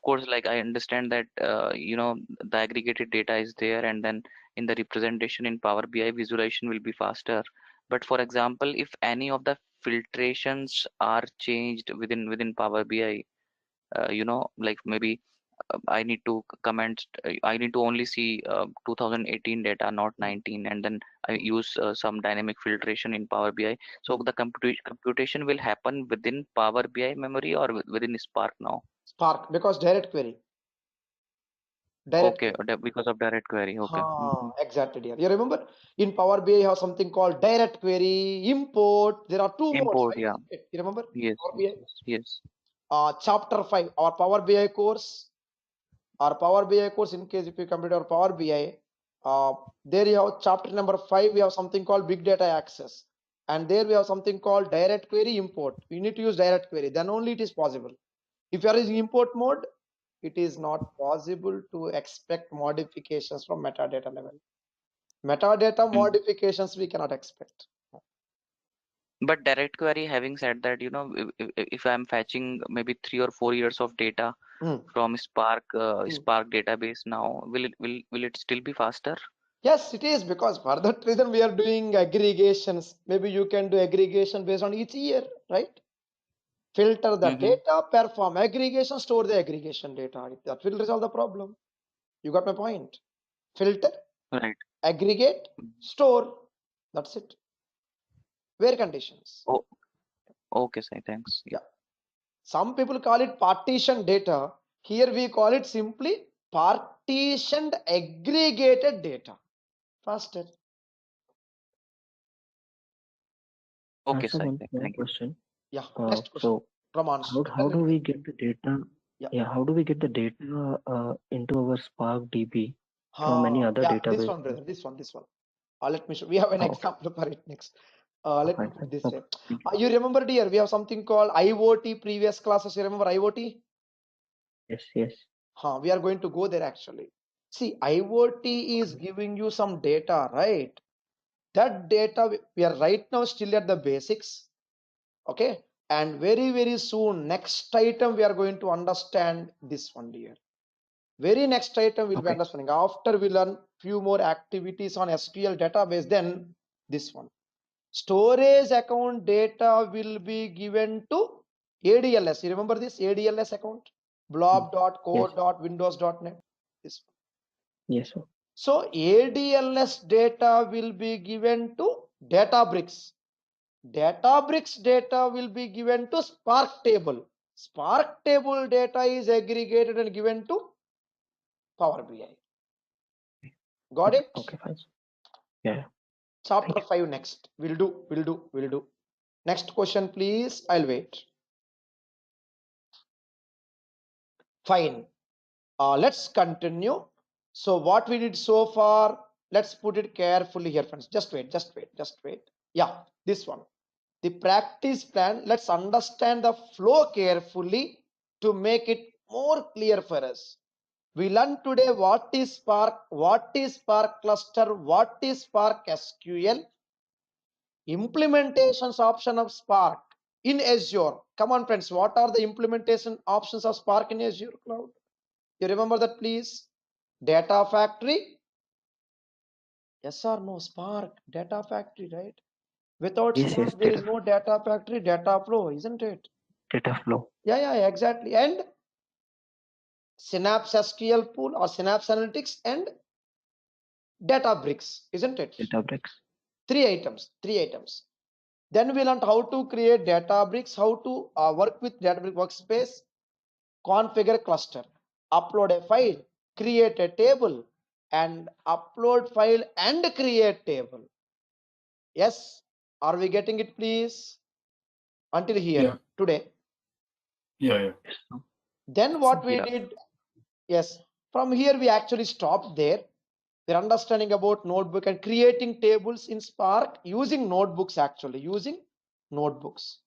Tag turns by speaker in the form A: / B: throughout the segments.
A: course, like I understand that the aggregated data is there, and then in the representation in Power BI, visualization will be faster. But for example, if any of the filtrations are changed within Power BI, like maybe I need to comment, I need to only see 2018 data, not 19, and then I use some dynamic filtration in Power BI. So the computation will happen within Power BI memory or within Spark now?
B: Spark, because direct query. Direct
A: Okay,
B: query.
A: because of direct query. Okay.
B: Exactly, dear. You remember in Power BI you have something called direct query, import. There are two modes,
A: Import,
B: right?
A: yeah.
B: You remember
A: Yes,
B: Power
A: yes,
B: BI?
A: yes.
B: Chapter 5, our Power BI course. Our Power BI course, in case if you complete our Power BI, there you have chapter number 5, we have something called big data access, and there we have something called direct query import. You need to use direct query, then only it is possible. If you are using import mode, it is not possible to expect modifications from metadata level. Metadata
A: Mm.
B: modifications we cannot expect.
A: But direct query, having said that, if I'm fetching maybe 3 or 4 years of data
B: Hmm.
A: from Spark
B: Hmm.
A: Spark database now, will it still be faster?
B: Yes, it is, because for that reason we are doing aggregations. Maybe you can do aggregation based on each year, right? Filter the
A: Mm-hmm.
B: data, perform aggregation, store the aggregation data. That will resolve the problem. You got my point. Filter,
A: Right.
B: aggregate, store. That's it. Where conditions.
A: Oh, okay, Sai, thanks. Yeah.
B: Yeah. Some people call it partition data. Here we call it simply partitioned aggregated data. Faster.
A: Okay,
C: So
A: Sai,
C: one small
A: thank you.
C: question.
B: Yeah. Next question.
C: So
B: Romans.
C: how do we get the data?
B: Yeah.
C: Yeah, how do we get the data into our Spark DB from any other
B: Yeah. This
C: database?
B: one, brother. This one. Let me show. We have an
C: Okay,
B: example for it next. Let me
C: fine,
B: put
C: fine.
B: this
C: Okay,
B: way.
C: thank you.
B: You remember, dear, we have something called IoT previous classes. You remember IoT?
C: Yes, yes.
B: We are going to go there actually. See, IoT is giving you some data, right? That data we are right now still at the basics. Okay. And very, very soon, next item we are going to understand this one, dear. Very next item we'll be
C: Okay,
B: understanding. After we learn few more activities on SQL database, then this one. Storage account data will be given to ADLS. You remember this ADLS account?
C: mm, yes,
B: blob.core.windows.net. This one.
C: yes, sir.
B: So ADLS data will be given to Databricks. Databricks data will be given to Spark table. Spark table data is aggregated and given to Power BI. Got it?
C: Okay, fine. Yeah, yeah. Thank
B: Chapter
C: you.
B: 5 next. Will do. Next question, please. I'll wait. Fine. Let's continue. So what we did so far, let's put it carefully here, friends. Just wait. Yeah, this one. The practice plan, let's understand the flow carefully to make it more clear for us. We learned today what is Spark, what is Spark cluster, what is Spark SQL, implementations option of Spark in Azure. Come on, friends, what are the implementation options of Spark in Azure cloud? You remember that, please? Data factory. Yes or no? Spark data factory, right? Without
C: Yes, yes,
B: Spark there is no data factory, data flow, isn't it?
C: data flow.
B: Yeah, exactly. And Synapse SQL pool or Synapse Analytics and Databricks, isn't it?
C: Databricks.
B: Three items. Then we learned how to create Databricks, how to work with Databricks workspace, configure cluster, upload a file, create a table, and upload file and create table. Yes, are we getting it, please? Until here today.
D: Yeah.
B: Then what we
A: Yeah.
B: did, yes, from here we actually stopped there. We're understanding about notebook and creating tables in Spark using notebooks, actually using notebooks.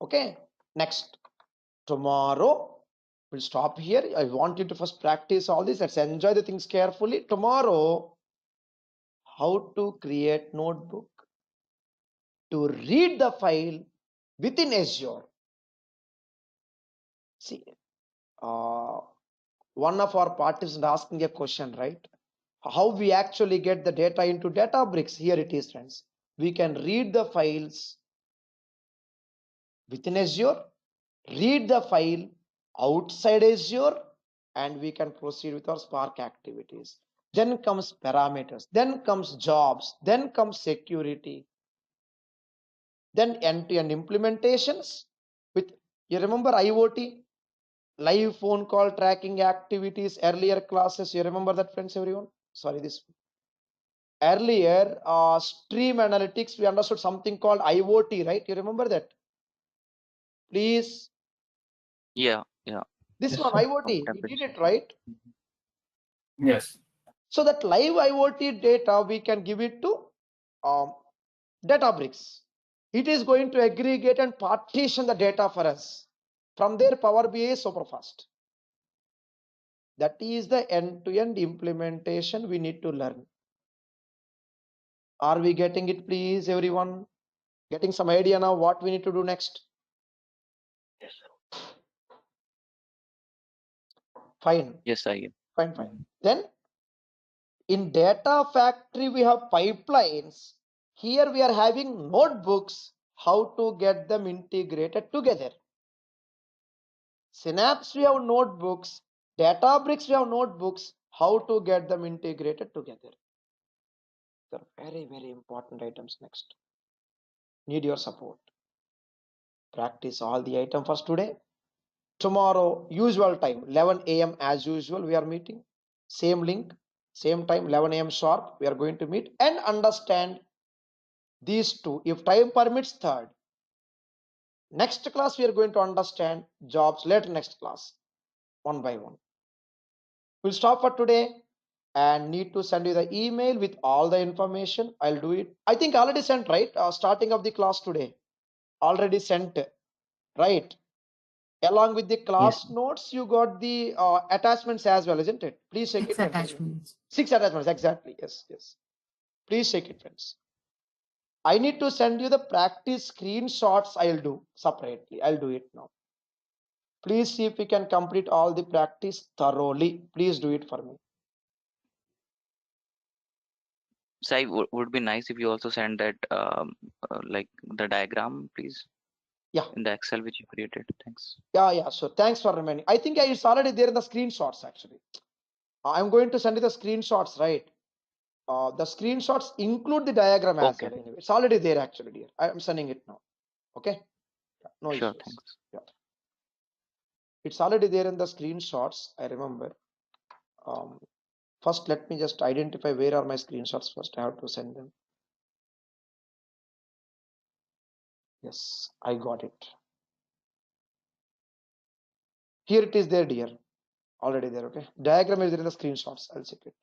B: Okay, next. Tomorrow we'll stop here. I want you to first practice all this. Let's enjoy the things carefully. Tomorrow, how to create notebook to read the file within Azure. See, one of our participants asking a question, right? How we actually get the data into Databricks? Here it is, friends. We can read the files within Azure, read the file outside Azure, and we can proceed with our Spark activities. Then comes parameters, then comes jobs, then comes security, then end-to-end implementations with, you remember IoT, live phone call tracking activities, earlier classes, you remember that, friends, everyone? Sorry, this earlier stream analytics, we understood something called IoT, right? You remember that? Please.
A: Yeah.
B: This
C: Yes,
B: one,
C: sir.
B: IoT, we did it, right?
D: Yes.
B: So that live IoT data, we can give it to Databricks. It is going to aggregate and partition the data for us. From there, Power BI is super fast. That is the end-to-end implementation we need to learn. Are we getting it, please, everyone? Getting some idea now what we need to do next?
C: Yes, sir.
B: Fine.
A: Yes, I am.
B: Fine. Then in data factory, we have pipelines. Here we are having notebooks, how to get them integrated together. Synapse, we have notebooks. Databricks, we have notebooks, how to get them integrated together. They're very, very important items next. Need your support. Practice all the items first today. Tomorrow, usual time, 11 a.m. as usual, we are meeting. Same link, same time, 11 a.m. sharp, we are going to meet and understand these two. If time permits, third. Next class, we are going to understand jobs. Later, next class, one by one. We'll stop for today and need to send you the email with all the information. I'll do it. I think already sent, right? Starting of the class today. Already sent, right? Along with the
C: Yes.
B: class notes, you got the attachments as well, isn't it? Please check it.
D: 6 attachments.
B: 6 attachments, exactly. Yes. Please check it, friends. I need to send you the practice screenshots. I'll do separately. I'll do it now. Please see if we can complete all the practice thoroughly. Please do it for me.
A: Sai, would be nice if you also send that like the diagram, please,
B: Yeah.
A: in the Excel which you created. Thanks.
B: Yeah. So thanks for reminding. I think it's already there in the screenshots actually. I'm going to send you the screenshots, right? The screenshots include the diagram as
A: Okay.
B: well. Anyway, it's already there actually, dear. I'm sending it now. Okay. No
A: Sure.
B: issues.
A: Thanks.
B: Yeah. It's already there in the screenshots. I remember. First, let me just identify where are my screenshots first. I have to send them. Yes, I got it. Here it is there, dear. Already there. Okay. Diagram is there in the screenshots. I'll check it.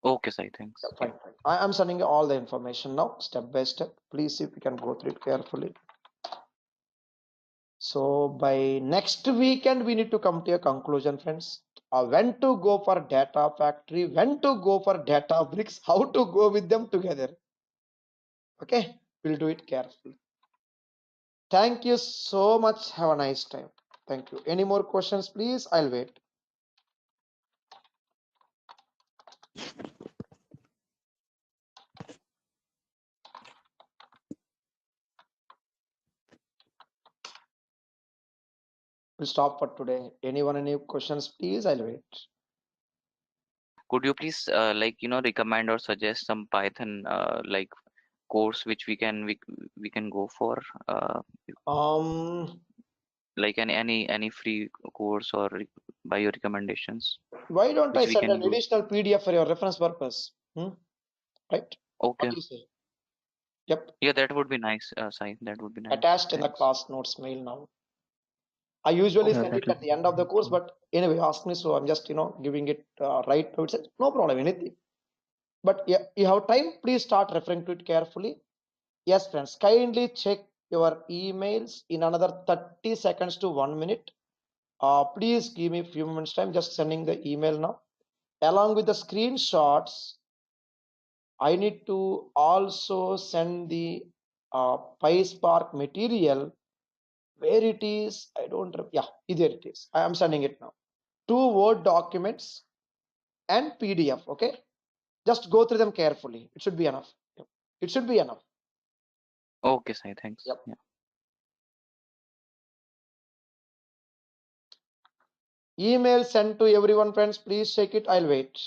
A: Okay, Sai. Thanks.
B: Yeah, fine. I'm sending you all the information now, step by step. Please see if you can go through it carefully. So by next weekend, we need to come to a conclusion, friends. When to go for data factory, when to go for data bricks, how to go with them together. Okay, we'll do it carefully. Thank you so much. Have a nice time. Thank you. Any more questions, please? I'll wait. We'll stop for today. Anyone, any questions, please? I'll wait.
A: Could you please recommend or suggest some Python like course which we can go for
B: Um,
A: like any free course or by your recommendations
B: why don't I
A: which we
B: send
A: can
B: an
A: use?
B: additional PDF for your reference purpose? Right? What
A: Okay.
B: do you say? Yep.
A: Yeah, that would be nice, Sai. That would be nice.
B: Attached in the
A: Thanks.
B: class notes mail now. I usually
C: Yeah,
B: send
C: that
B: it
C: will
B: at the end of the course, but anyway, ask me, so I'm just giving it right now. It's no problem, anything. But yeah, you have time, please start referring to it carefully. Yes, friends, kindly check your emails in another 30 seconds to 1 minute. Please give me a few moments time, just sending the email now. Along with the screenshots, I need to also send the PySpark material Where it is, I don't, yeah, there it is. I am sending it now. 2 Word documents and PDF. Okay, just go through them carefully. It should be enough. Yep. It should be enough.
A: Okay, Sai, thanks.
B: Yep.
A: Yeah.
B: Email sent to everyone, friends. Please check it. I'll wait.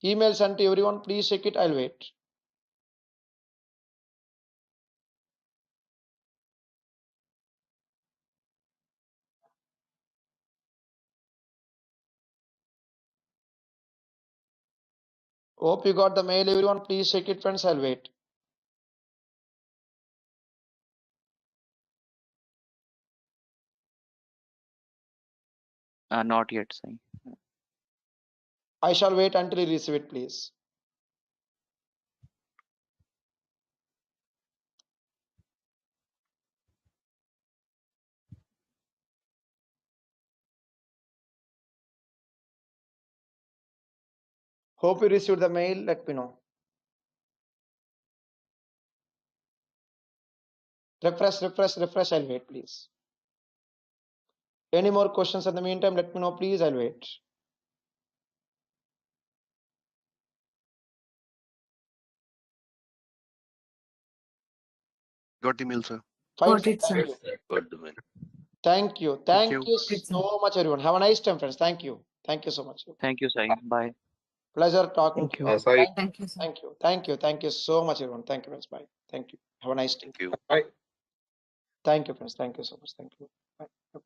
B: Email sent to everyone. Please check it. I'll wait. Hope you got the mail, everyone. Please check it, friends. I'll wait.
A: Not yet, Sai.
B: I shall wait until you receive it, please. Hope you received the mail. Let me know. Refresh. I'll wait, please. Any more questions in the meantime? Let me know, please. I'll wait.
E: Got the mail, sir.
B: Fine,
F: Got it,
B: thank
F: sir.
B: you.
E: Got the mail.
B: Thank you.
E: Thank
B: Thank
E: you.
B: you
F: Good, sir.
B: so much, everyone. Have a nice time, friends. Thank you. Thank you so much.
A: Thank you, Sai. Bye.
B: Pleasure talking
C: Thank
B: to
C: you.
B: you.
D: Sai.
F: Thank you, sir.
B: Thank you. Thank you. Thank you so much, everyone. Thank you, friends. Bye. Thank you. Have a nice day.
E: Thank you.
D: Bye.
B: Thank you, friends. Thank you so much. Thank you. Bye.